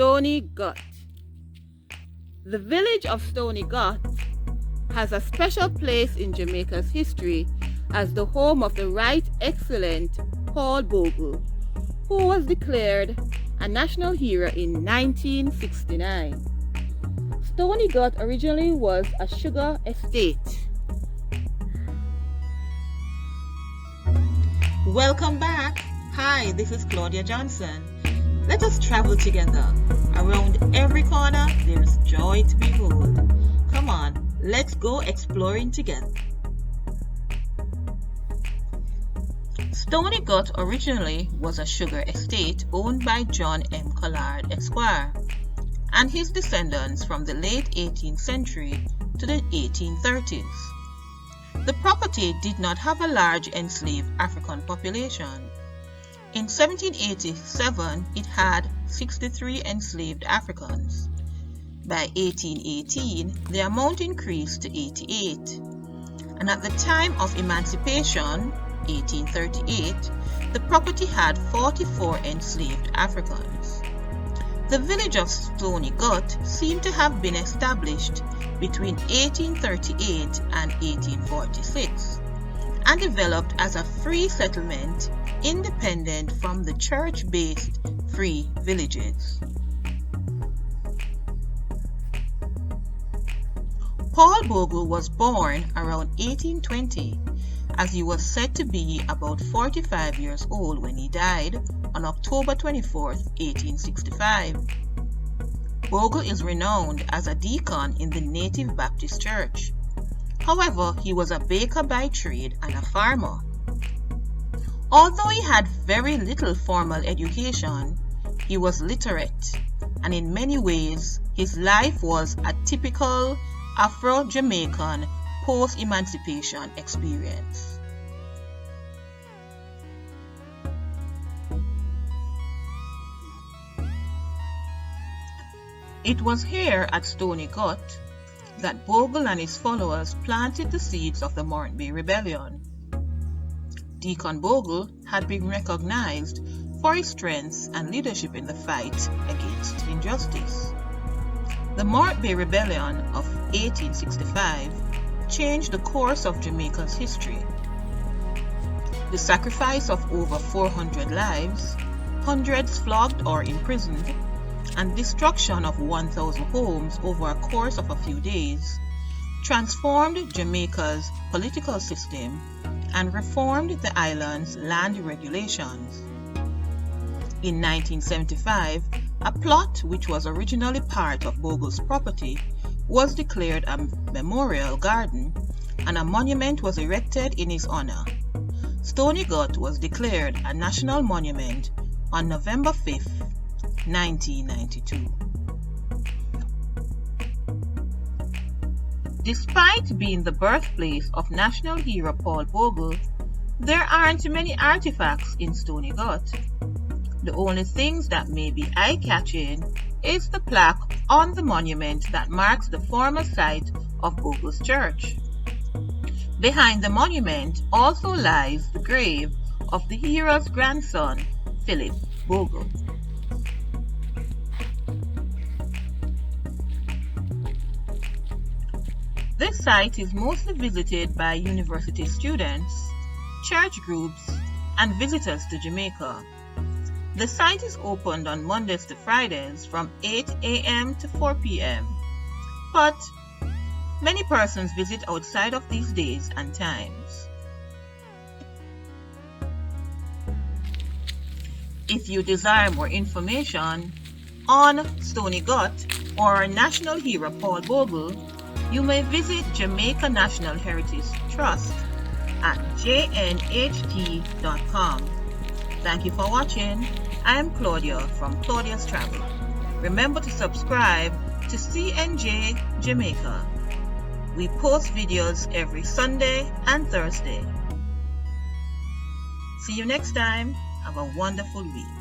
Stoney Gut. The village of Stony Gut has a special place in Jamaica's history as the home of the Right Excellent Paul Bogle, who was declared a national hero in 1969. Stony Gut originally was a sugar estate. Welcome back. Hi, this is Claudia Johnson. Let us travel together. Around every corner, there's joy to behold. Come on, let's go exploring together. Stony Gut originally was a sugar estate owned by John M. Collard, Esquire, and his descendants from the late 18th century to the 1830s. The property did not have a large enslaved African population. In 1787, it had 63 enslaved Africans. By 1818, the amount increased to 88. And at the time of Emancipation, 1838, the property had 44 enslaved Africans. The village of Stony Gut seemed to have been established between 1838 and 1846 and developed as a free settlement independent from the church-based free villages. Paul Bogle was born around 1820, as he was said to be about 45 years old when he died on October 24, 1865. Bogle is renowned as a deacon in the Native Baptist Church. However, he was a baker by trade and a farmer. Although he had very little formal education, he was literate, and in many ways, his life was a typical Afro-Jamaican post-emancipation experience. It was here at Stony Gut that Bogle and his followers planted the seeds of the Morant Bay Rebellion. Deacon Bogle had been recognized for his strengths and leadership in the fight against injustice. The Morant Bay Rebellion of 1865 changed the course of Jamaica's history. The sacrifice of over 400 lives, hundreds flogged or imprisoned, and destruction of 1,000 homes over a course of a few days transformed Jamaica's political system and reformed the island's land regulations. In 1975, a plot which was originally part of Bogle's property was declared a memorial garden and a monument was erected in his honor. Stony Gut was declared a national monument on November 5, 1992. Despite being the birthplace of national hero Paul Bogle, there aren't many artifacts in Stony Gut. The only things that may be eye-catching is the plaque on the monument that marks the former site of Bogle's church. Behind the monument also lies the grave of the hero's grandson, Philip Bogle. This site is mostly visited by university students, church groups, and visitors to Jamaica. The site is opened on Mondays to Fridays from 8 a.m. to 4 p.m. But many persons visit outside of these days and times. If you desire more information on Stony Gut or national hero Paul Bogle, you may visit Jamaica National Heritage Trust at jnht.com. Thank you for watching. I am Claudia from Claudia's Travel. Remember to subscribe to CNJ Jamaica. We post videos every Sunday and Thursday. See you next time. Have a wonderful week.